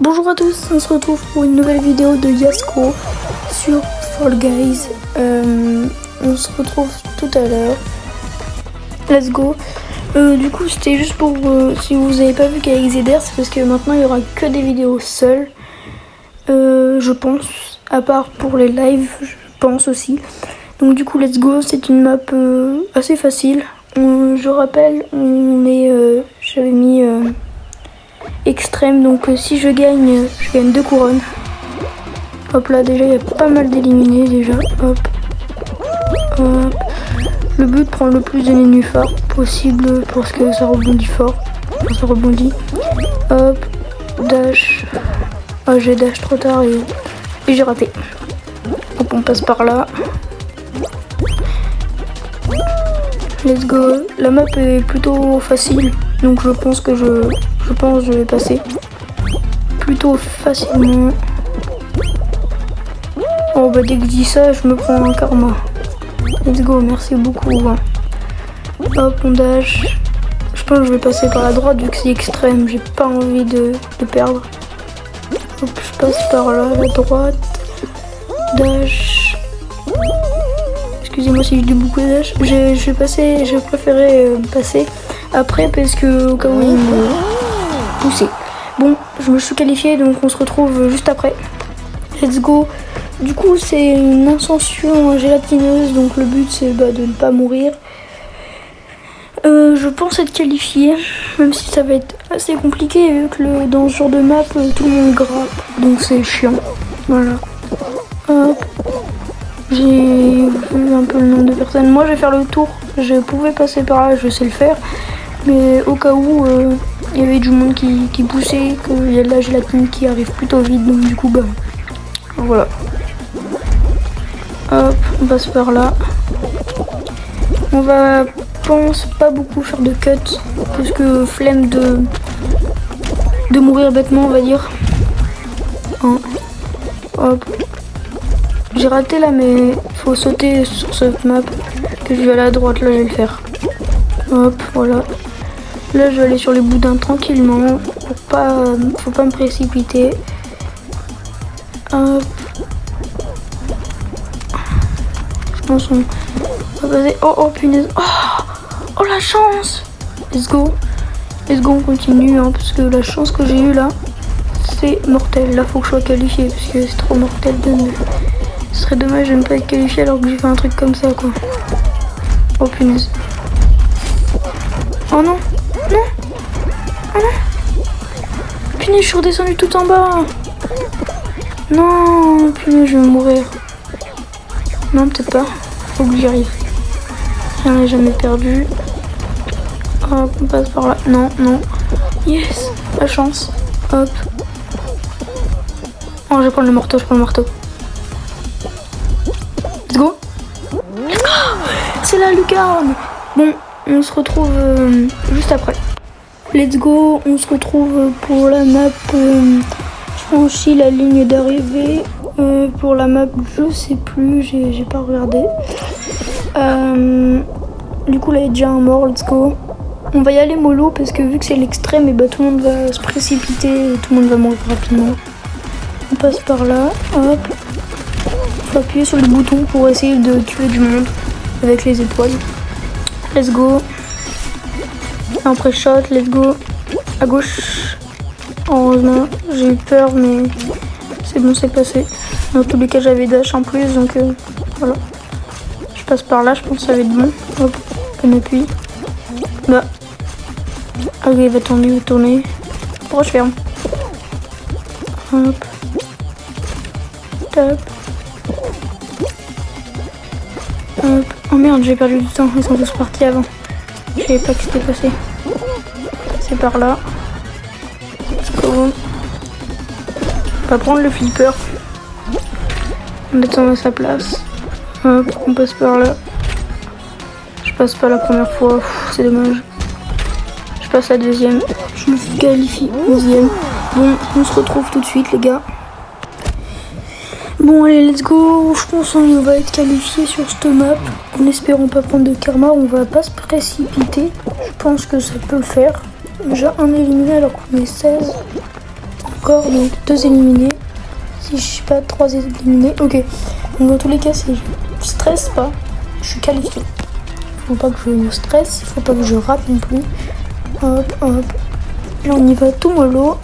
Bonjour à tous, on se retrouve pour une nouvelle vidéo de Yasco sur Fall Guys. On se retrouve tout à l'heure. Let's go. Du coup, c'était juste pour si vous n'avez pas vu qu'avec Zeder, c'est parce que maintenant il y aura que des vidéos seules. Je pense, à part pour les lives, je pense aussi. Donc du coup, let's go. C'est une map assez facile. Je rappelle, j'avais mis extrême, donc si je gagne 2 couronnes. Hop là, déjà il y a pas mal d'éliminés déjà. Hop, hop. Le but, prendre le plus de nénuphars possible parce que ça rebondit fort. Enfin, ça rebondit. Hop, dash. Ah, j'ai dash trop tard et j'ai raté. Hop, on passe par là. Let's go. La map est plutôt facile, donc je pense que je vais passer plutôt facilement. Oh bah dès que je dis ça, je me prends un karma. Let's go, merci beaucoup. Hop, on dash. Je pense que je vais passer par la droite vu que c'est extrême. J'ai pas envie de perdre. Hop, je passe par là, la droite. Dash. Excusez-moi si je dis beaucoup de dash. J'ai préféré passer après parce que au cas où il me poussait. Bon, je me suis qualifiée, donc on se retrouve juste après. Let's go. Du coup, c'est une ascension gélatineuse, donc le but c'est de ne pas mourir. Je pense être qualifiée, même si ça va être assez compliqué vu que dans ce genre de map tout le monde grappe, donc c'est chiant. Voilà. Hop. J'ai vu un peu le nombre de personnes. Moi je vais faire le tour. Je pouvais passer par là, je sais le faire. Mais au cas où il y avait du monde qui poussait, qu'il y a de la gélatine qui arrive plutôt vite, donc du coup bah voilà. Hop, on passe par là. On va, pense pas beaucoup faire de cut parce que flemme de mourir bêtement, on va dire. Hein. Hop. J'ai raté là, mais faut sauter sur cette map. Que je vais aller à droite, là je vais le faire. Hop, voilà. Là je vais aller sur les boudins tranquillement. Faut pas me précipiter. Hop. Je pense on va passer. Oh punaise. Oh la chance. Let's go. Let's go, on continue hein, parce que la chance que j'ai eue là, c'est mortel. Là faut que je sois qualifié parce que c'est trop mortel de me... Ce serait dommage de ne pas être qualifié alors que j'ai fait un truc comme ça quoi. Oh punaise. Oh non. Non. Oh non. Punaise, je suis redescendu tout en bas. Non, punaise, je vais mourir. Non, peut-être pas. Faut que j'y arrive. J'en ai jamais perdu. Hop, on passe par là. Non, non. Yes, la chance. Hop. Oh, je vais prendre le marteau, je prends le marteau. Let's go. C'est la lucarne. Bon, on se retrouve juste après. Let's go, on se retrouve pour la map franchit la ligne d'arrivée. Pour la map, je sais plus, j'ai pas regardé. Du coup là il y a déjà un mort, let's go. On va y aller mollo parce que vu que c'est l'extrême, et bah tout le monde va se précipiter et tout le monde va mourir rapidement. On passe par là, hop. Faut appuyer sur le bouton pour essayer de tuer du monde avec les étoiles. Let's go. Un pré-shot, let's go. À gauche. Heureusement, j'ai eu peur mais c'est bon, c'est passé. Dans tous les cas, j'avais dash en plus, donc voilà. Je passe par là, je pense que ça va être bon. Hop, on appuie. Bah. Ok, il va tourner, Pourquoi je ferme? Hop. Top. Hop. Oh merde, j'ai perdu du temps, ils sont tous partis avant. Je savais pas que c'était passé. C'est par là. Let's go. On va prendre le flipper. On attend à sa place. Hop, on passe par là. Je passe pas la première fois, c'est dommage. Je passe la deuxième. Je me qualifie deuxième. Bon, on se retrouve tout de suite les gars. Bon allez, let's go. Je pense qu'on va être qualifié sur cette map. En espérant pas prendre de karma, on va pas se précipiter. Je pense que ça peut le faire. Déjà un éliminé alors qu'on est 16. encore donc 2 éliminés. Si je suis pas 3 éliminés, ok. Donc dans tous les cas, si je stresse pas, je suis qualifié. Il faut pas que je me stresse, il faut pas que je rate non plus. Hop, hop. Là on y va tout mollo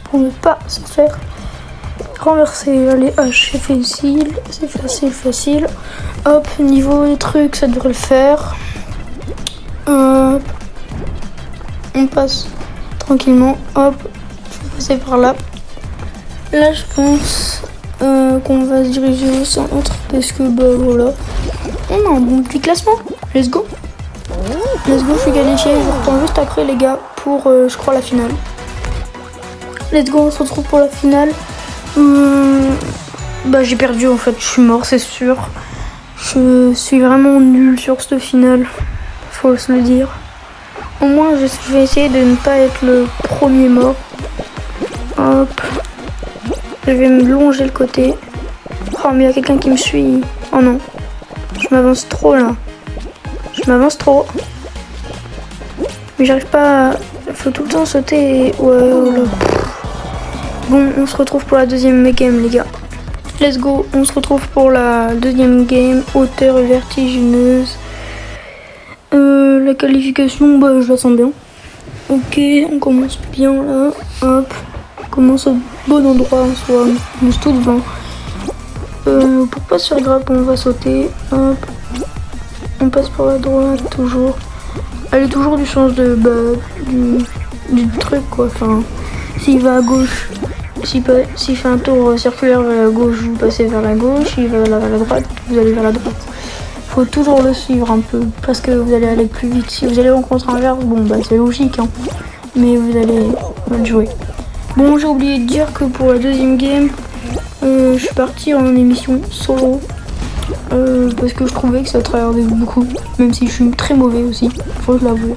pour ne pas se faire renverser. Allez, H, c'est facile, c'est facile. Hop, niveau des trucs, ça devrait le faire. Hop. On passe tranquillement. Hop, je vais passer par là. Là, je pense qu'on va se diriger au centre parce que bah voilà. On a un bon petit classement. Let's go. Let's go, je suis qualifié. Je reprends juste après, les gars, pour je crois la finale. Let's go, on se retrouve pour la finale. Bah j'ai perdu en fait, je suis mort, c'est sûr. Je suis vraiment nul sur cette finale, faut se le dire. Au moins je vais essayer de ne pas être le premier mort. Hop. Je vais me longer le côté. Oh mais il y a quelqu'un qui me suit. Oh non. Je m'avance trop là. Je m'avance trop. Mais j'arrive pas à... Faut tout le temps sauter et... Ouais, voilà. Bon, on se retrouve pour la deuxième game, les gars. Let's go, on se retrouve pour la deuxième game, hauteur et vertigineuse. La qualification, bah je la sens bien. Ok, on commence bien là. Hop, on commence au bon endroit, on est tout devant. Pour pas se faire grave, on va sauter. Hop, on passe par la droite toujours. Elle est toujours du sens de du truc quoi. Enfin, s'il va à gauche. S'il fait un tour circulaire vers la gauche, vous passez vers la gauche. S'il va vers la droite, vous allez vers la droite. Faut toujours le suivre un peu, parce que vous allez aller plus vite. Si vous allez rencontrer un verre, bon bah c'est logique, hein. Mais vous allez mal jouer. Bon, j'ai oublié de dire que pour la deuxième game, je suis parti en émission solo. Parce que je trouvais que ça tryhardait beaucoup, même si je suis très mauvais aussi, faut que je l'avoue.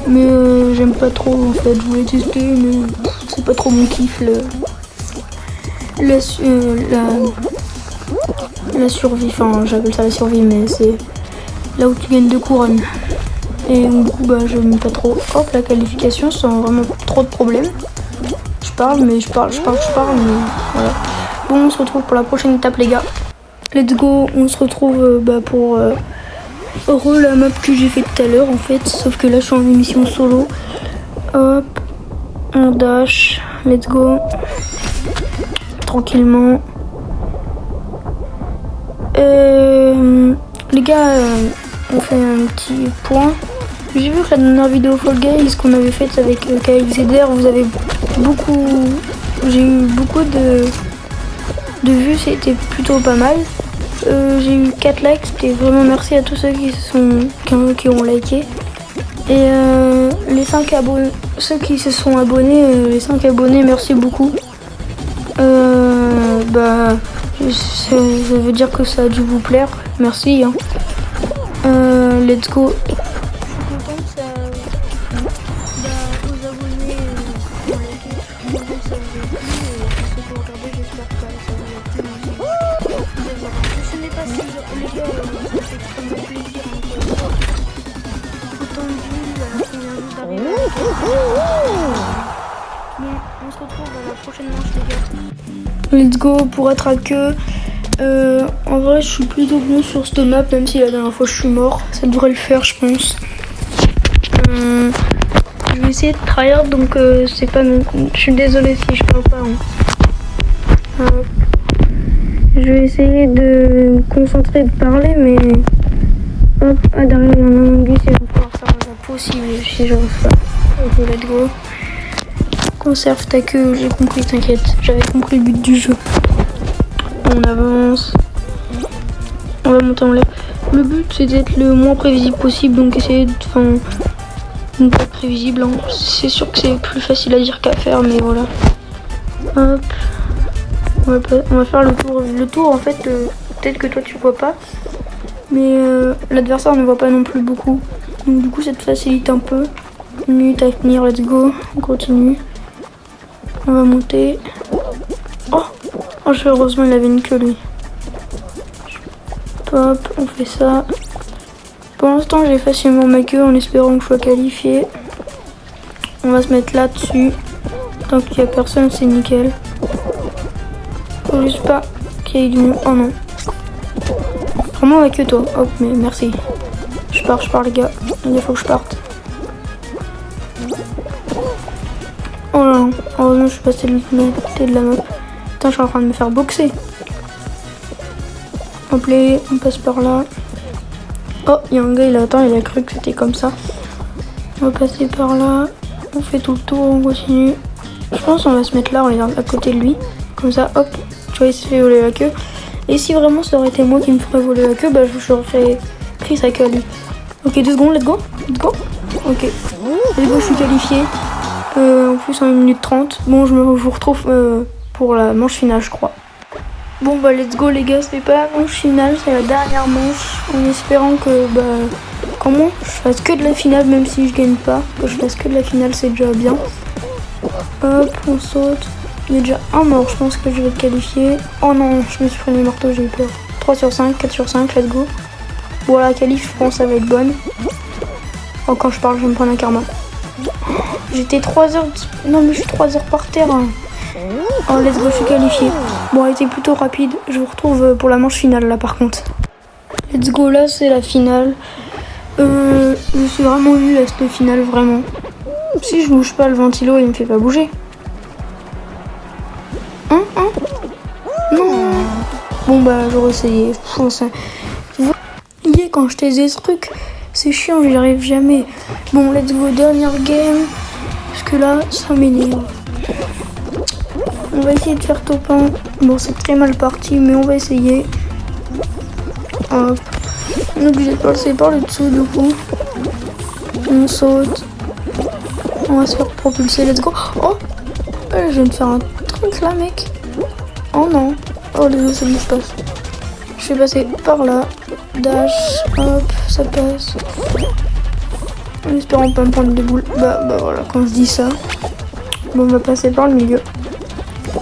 Mais j'aime pas trop en fait, je voulais tester mais c'est pas trop mon kiff la survie, enfin j'appelle ça la survie mais c'est là où tu gagnes 2 couronnes. Et du coup bah j'aime pas trop. Hop, la qualification sans vraiment trop de problèmes. Je parle mais mais voilà. Bon, on se retrouve pour la prochaine étape les gars. Let's go, on se retrouve pour la map que j'ai fait tout à l'heure en fait, sauf que là je suis en émission solo. Hop, on dash, let's go, tranquillement. Les gars, on fait un petit point. J'ai vu que la dernière vidéo Fall Guys qu'on avait faite avec KXZR, vous avez j'ai eu beaucoup de vues, c'était plutôt pas mal. J'ai eu 4 likes, c'était vraiment merci à tous ceux qui ont liké. Et les 5 abonnés, ceux qui se sont abonnés, les 5 abonnés, merci beaucoup. Ça veut dire que ça a dû vous plaire, merci. Hein. Let's go. Je suis content que ça... aux abonnés qui ont liké, je suis content que ça vous ait plu. Et ceux qui ont regardé, j'espère que ça vous a plu aussi. Je ne sais pas si les gars, ça fait extrêmement plaisir. Autant de vues alors qu'on vient juste d'arriver. Bon, on se retrouve à la prochaine manche les gars. Let's go pour être à queue. En vrai, je suis plutôt bon sur cette map, même si la dernière fois je suis mort. Ça devrait le faire, je pense. Je vais essayer de tryhard, donc c'est pas non. Je suis désolée si je parle pas. Hein. Je vais essayer de me concentrer de parler, mais hop, derrière il y a un angus et il va falloir faire la peau si je refais pas. Ok, let's go. Conserve ta queue, j'ai compris, t'inquiète. J'avais compris le but du jeu. On avance. On va monter en l'air. Le but c'est d'être le moins prévisible possible, donc essayer de... Enfin, ne pas être prévisible. Hein. C'est sûr que c'est plus facile à dire qu'à faire, mais voilà. Hop. On va faire le tour. Le tour en fait, peut-être que toi tu vois pas. Mais l'adversaire ne voit pas non plus beaucoup. Donc du coup ça te facilite un peu. Une minute à finir, let's go. On continue. On va monter. Oh, heureusement il avait une queue lui. Hop, on fait ça. Pour l'instant j'ai facilement ma queue en espérant que je sois qualifié. On va se mettre là-dessus. Tant qu'il y a personne, c'est nickel. Faut juste pas qu'il y ait du monde. Oh non. Vraiment avec que toi. Hop, mais merci. Je pars les gars. Il faut que je parte. Oh là là. Heureusement, je suis passé de l'autre côté de la map. Putain, je suis en train de me faire boxer. Hop là, on passe par là. Oh, il y a un gars, il attend, il a cru que c'était comme ça. On va passer par là. On fait tout le tour, on continue. Je pense qu'on va se mettre là, on est à côté de lui. Comme ça, hop, tu vois, il se fait voler la queue. Et si vraiment ça aurait été moi qui me ferais voler la queue, bah je aurais pris sa queue à lui. Ok, 2 secondes, let's go. Ok, let's go, je suis qualifié. En plus en 1 minute 30. Bon, je vous retrouve pour la manche finale, je crois. Bon bah let's go les gars, c'est pas la manche finale, c'est la dernière manche. En espérant que comment je fasse que de la finale, même si je gagne pas. Que je fasse que de la finale, c'est déjà bien. Hop, on saute. Il y a déjà un mort, je pense que je vais être qualifié. Oh non, je me suis pris les marteaux, j'ai eu peur. 3 sur 5, 4 sur 5, let's go. Bon, la qualif, je pense ça va être bonne. Oh, quand je parle, je vais me prendre un karma. J'étais 3 heures... Non, mais je suis 3 heures par terre. Hein. Oh, let's go, je suis qualifié. Bon, elle était plutôt rapide. Je vous retrouve pour la manche finale, là, par contre. Let's go, là, c'est la finale. Je suis vraiment nulle à cette finale, vraiment. Si je bouge pas, le ventilo, il me fait pas bouger. Hein Non. Bon, bah, j'aurais essayé. Vous voyez, quand je taisais ce truc, c'est chiant, j'y arrive jamais. Bon, let's go, dernière game. Parce que là, ça m'énerve. On va essayer de faire top 1. Bon, c'est très mal parti, mais on va essayer. Hop. On est obligé de passer par le dessous, du coup. On saute. On va se faire propulser, let's go. Oh, je viens de faire un truc là, mec. Oh non. Oh, désolé, ça bouge pas. Je vais passer par là. Dash. Hop, ça passe. En espérant pas me prendre des boules. Bah voilà, quand je dis ça. Bon, on va passer par le milieu.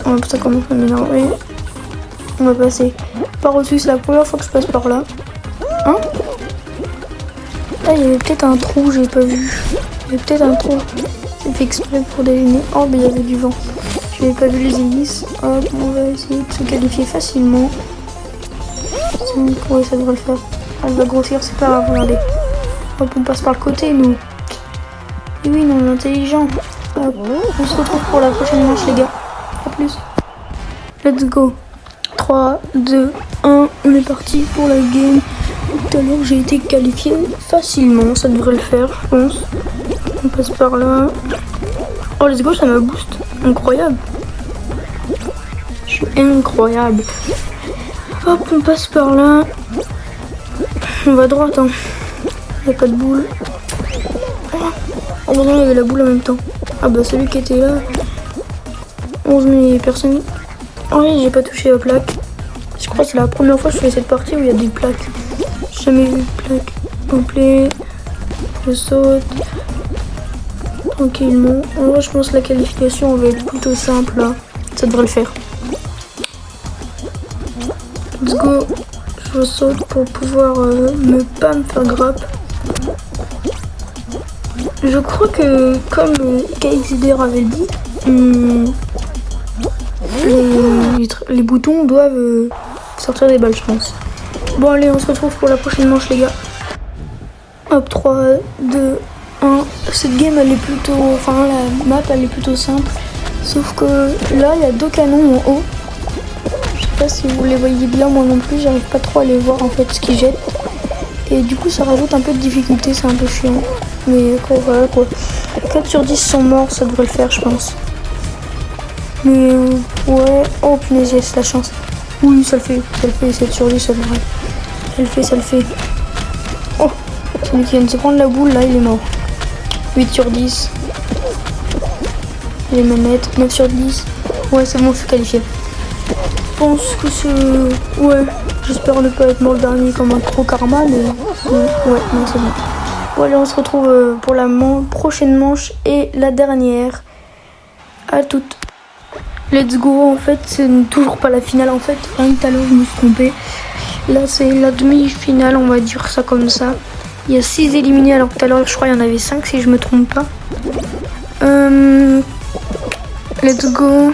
Oh, ça commence à m'énerver. On va passer par au-dessus. C'est la première fois que je passe par là. Hein? Ah, il y avait peut-être un trou, j'ai pas vu. Il y avait peut-être un trou. C'est fait exprès pour déligner. Oh, mais il y avait du vent. Je n'avais pas vu les hélices. Hop, on va essayer de se qualifier facilement. Ouais, ça devrait le faire. Elle va grossir, c'est pas grave, regardez. Hop, on passe par le côté, nous. Et oui, non, on est intelligent. Hop, on se retrouve pour la prochaine manche, les gars. A plus. Let's go. 3, 2, 1, on est parti pour la game. Tout à l'heure, j'ai été qualifié facilement, ça devrait le faire, je pense. On passe par là. Oh, let's go, ça me boost. Incroyable. Je suis incroyable. Hop, on passe par là. On va à droite, hein. Il n'y a pas de boule. Oh, non, il y avait la boule en même temps. Ah bah, celui qui était là. 11 000 personnes. Oh oui, j'ai pas touché la plaque. Je crois que c'est la première fois que je fais cette partie où il y a des plaques. J'ai jamais vu de plaque. Complet. Je saute. Tranquillement. En vrai, je pense que la qualification va être plutôt simple là. Ça devrait le faire. Let's go. Je saute pour pouvoir pas me faire grappe. Je crois que, comme KXDR avait dit, les boutons doivent sortir des balles, je pense. Bon, allez, on se retrouve pour la prochaine manche, les gars. Hop, 3, 2, 1. Cette game, elle est plutôt... Enfin, la map, elle est plutôt simple. Sauf que là, il y a 2 canons en haut. Je sais pas si vous les voyez bien, moi non plus. J'arrive pas trop à les voir, en fait, ce qu'ils jettent. Et du coup, ça rajoute un peu de difficulté. C'est un peu chiant. Mais quoi, voilà, quoi. 4 sur 10 sont morts, ça devrait le faire, je pense. Mais ouais. Oh, punaise, c'est la chance. Oui, ça le fait. 7 sur 10, ça devrait. Ça le fait. Oh, celui qui vient de se prendre la boule, là, il est mort. 8 sur 10. Les manettes, 9 sur 10. Ouais, c'est bon, je suis qualifié. Je pense que c'est... Ouais, j'espère ne pas être mort le dernier comme un gros karma, mais... Ouais, non, c'est bon. Bon, allez, on se retrouve pour la prochaine manche et la dernière. À toutes. Let's go, en fait, c'est toujours pas la finale, en fait. Rien que tout à l'heure, je me suis trompée. Là, c'est la demi-finale, on va dire ça comme ça. Il y a 6 éliminés, alors que tout à l'heure, je crois qu'il y en avait 5, si je me trompe pas. Let's go.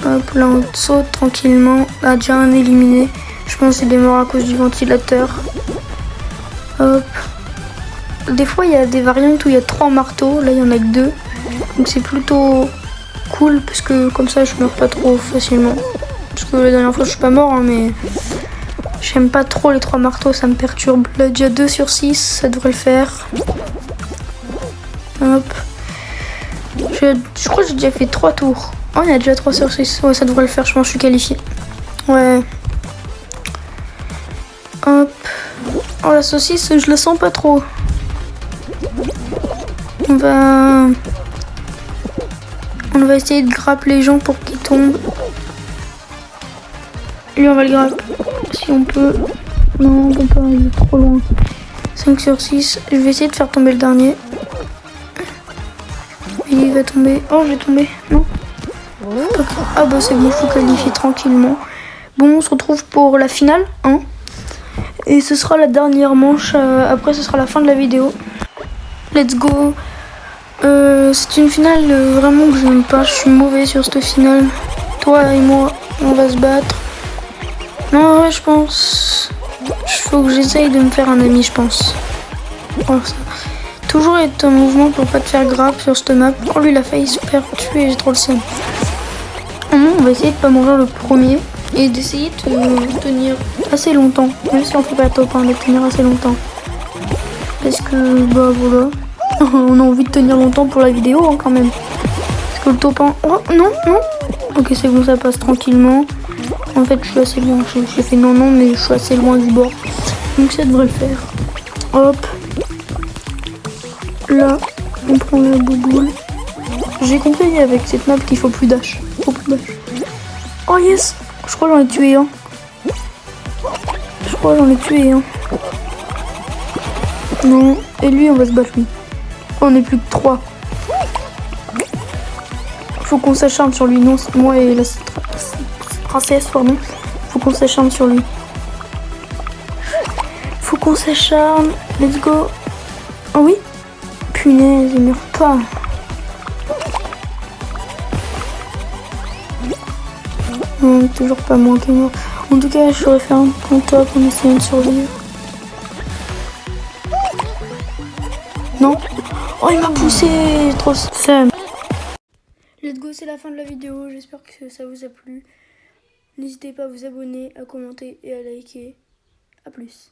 Hop, là on saute tranquillement. Là, déjà un éliminé. Je pense qu'il est mort à cause du ventilateur. Hop. Des fois, il y a des variantes où il y a 3 marteaux. Là, il y en a que 2. Donc c'est plutôt cool parce que comme ça, je meurs pas trop facilement. Parce que la dernière fois, je suis pas mort, hein, mais j'aime pas trop les 3 marteaux, ça me perturbe. Là, déjà 2 sur 6, ça devrait le faire. Hop. Je crois que j'ai déjà fait 3 tours. Oh, il y a déjà 3 sur 6. Ouais, ça devrait le faire, je pense que je suis qualifiée. Ouais. Hop. Oh, la saucisse, je la sens pas trop. On va essayer de grapper les gens pour qu'ils tombent. Lui, on va le grapper. Si on peut. Non, on peut pas, il est trop loin. 5 sur 6. Je vais essayer de faire tomber le dernier. Il va tomber. Oh, je vais tomber. Non. Ah bah c'est bon, je suis qualifié tranquillement. Bon, on se retrouve pour la finale, hein. Et ce sera la dernière manche. Après, ce sera la fin de la vidéo. Let's go. C'est une finale vraiment que je n'aime pas. Je suis mauvais sur cette finale. Toi et moi, on va se battre. Non, ouais, je pense. Il faut que j'essaye de me faire un ami, je pense. Voilà, ça. Toujours être en mouvement pour pas te faire grave sur cette map. Oh, lui, il a failli se faire tuer, j'ai trop le seum. On va essayer de pas mourir le premier et d'essayer de tenir assez longtemps. Même si on fait pas top 1, de tenir assez longtemps. Parce que, bah voilà. On a envie de tenir longtemps pour la vidéo, hein, quand même. Parce que le top 1... Oh, non, non. Ok, c'est bon, ça passe tranquillement. En fait, je suis assez loin. J'ai fait non, mais je suis assez loin du bord. Donc ça devrait le faire. Hop. Là, on prend la bouboule. J'ai compris avec cette map qu'il faut plus dash. Oh yes. Je crois que j'en ai tué un. Non. Et lui, on va se battre lui. On est plus que 3. Faut qu'on s'acharne sur lui. Non, moi et la princesse, pardon. Faut qu'on s'acharne sur lui. Faut qu'on s'acharne. Let's go. Oh oui. Punaise, il meurt pas. Non, toujours pas moins que moi. En tout cas, je ferais faire un point top en essayant de survivre. Non. Oh, il m'a poussé. Trop seum. Let's go, c'est la fin de la vidéo. J'espère que ça vous a plu. N'hésitez pas à vous abonner, à commenter et à liker. A plus.